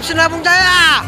Sinabung Jaya.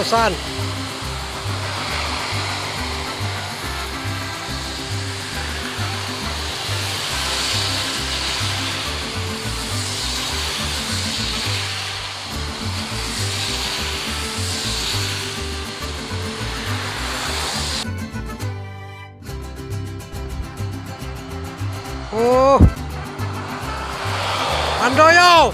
San. Handoyo.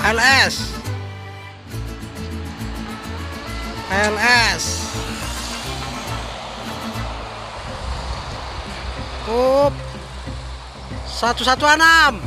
LS. Up 116.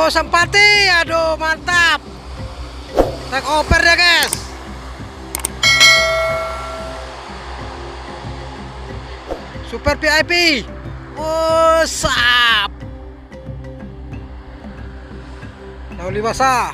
Sempati, aduh mantap. Take over ya guys. Super VIP. Sap. Lauli basah.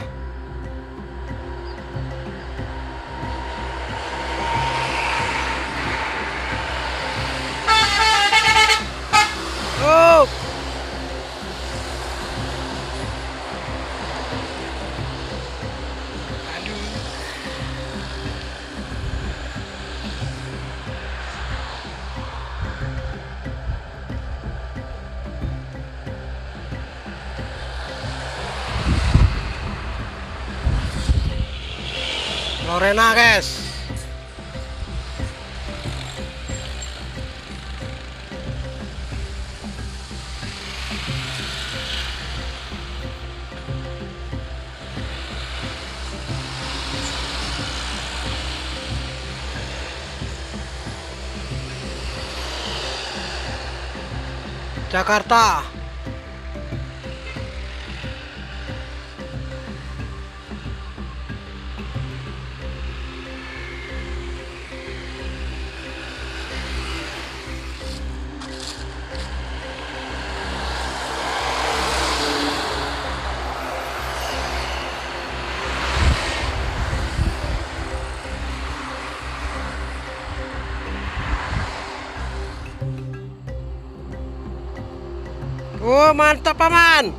Lorena guys. Jakarta. Mantap paman.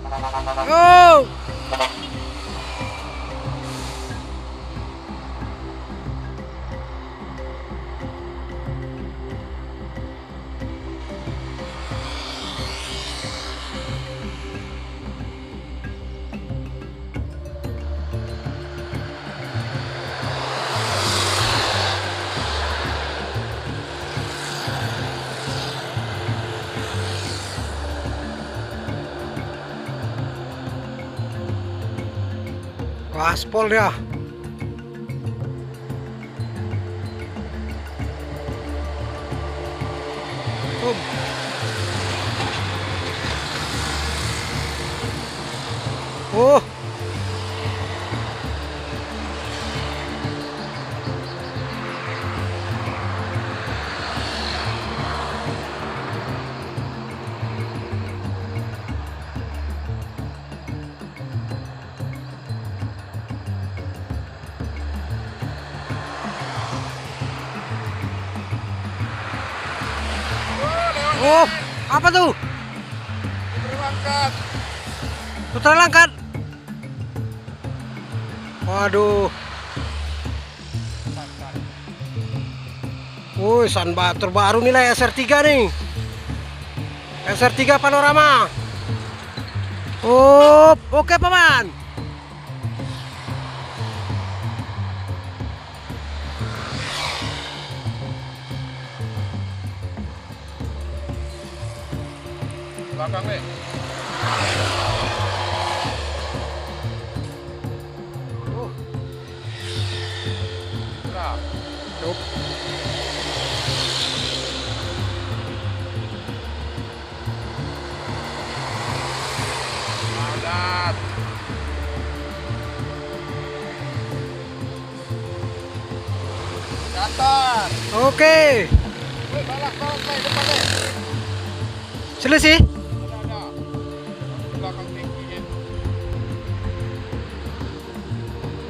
Aspol dia. Apa tuh? Putra Langkat. Putra Langkat. Waduh. Wih, sunbat terbaru nilai SR3 nih. SR3 panorama. Oh, oke paman. Belakang nih. Nah, Yup. padat. Datar. Oke. Woi, balak nih depan nih. Selesai. Ada. Belakang tinggi gitu.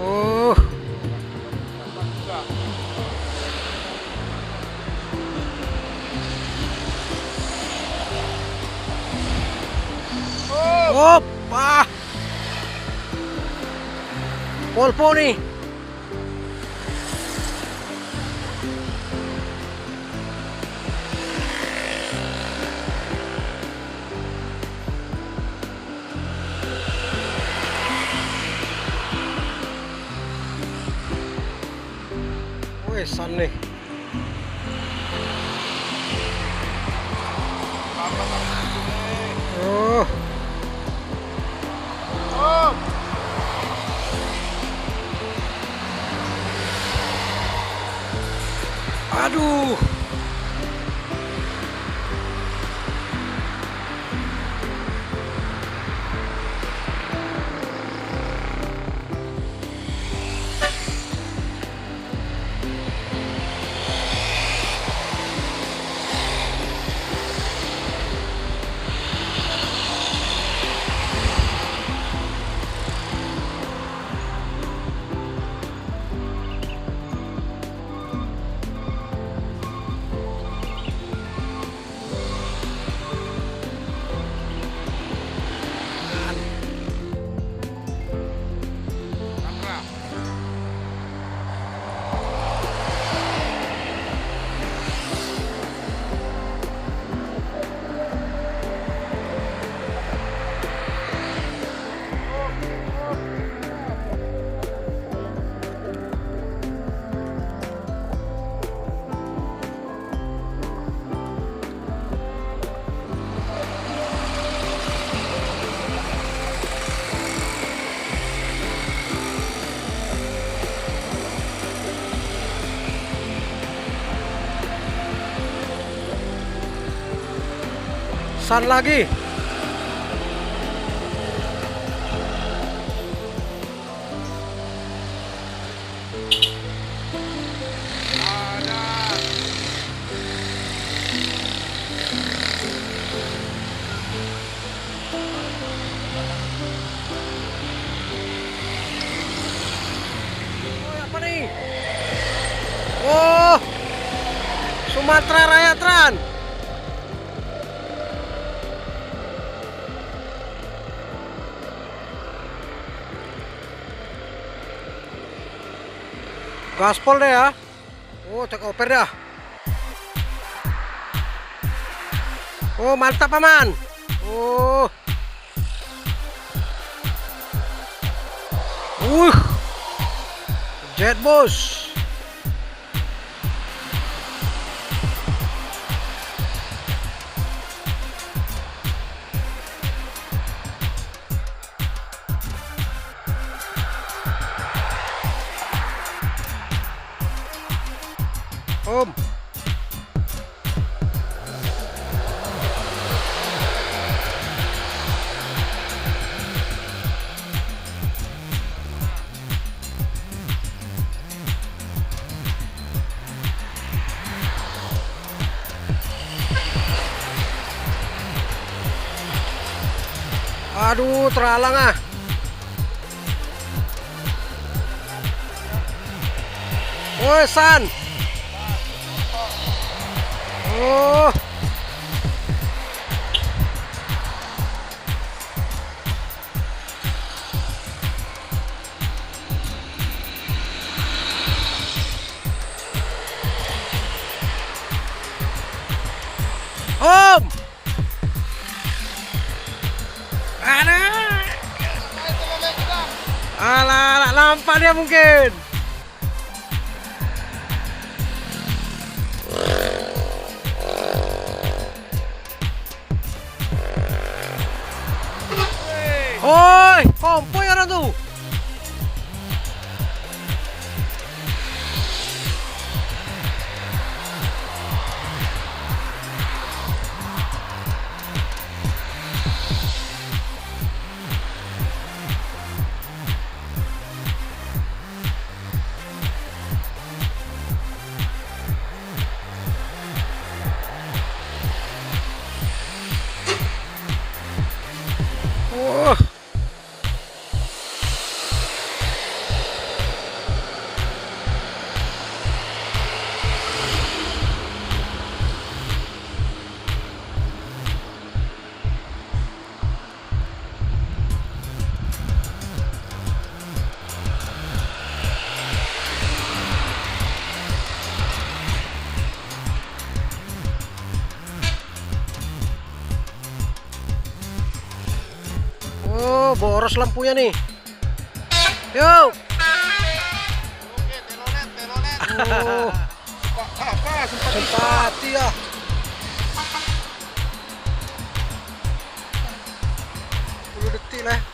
Oh, Depan juga. Oh, opa. Polpo nih. Wih, sun nih. Oh, oh. aduh. Kamera. Sun lagi. Padat. Oh, apa nih? Oh, Sumatera Raya Tran. Gaspol deh ya. Oh, cek oper dah. Oh, mantap paman. Oh. Jet bos. Om. Aduh, terhalang ah. Woi, San. Oh. Om. Ada. Alah, nampak dia mungkin. Oi, kompoi orang tuh. Wah. Oh, boros lampunya nih. Yuk. Oke, telolet, telolet. Oh, Apa? Simpati. simpati ya. 10 detik lah.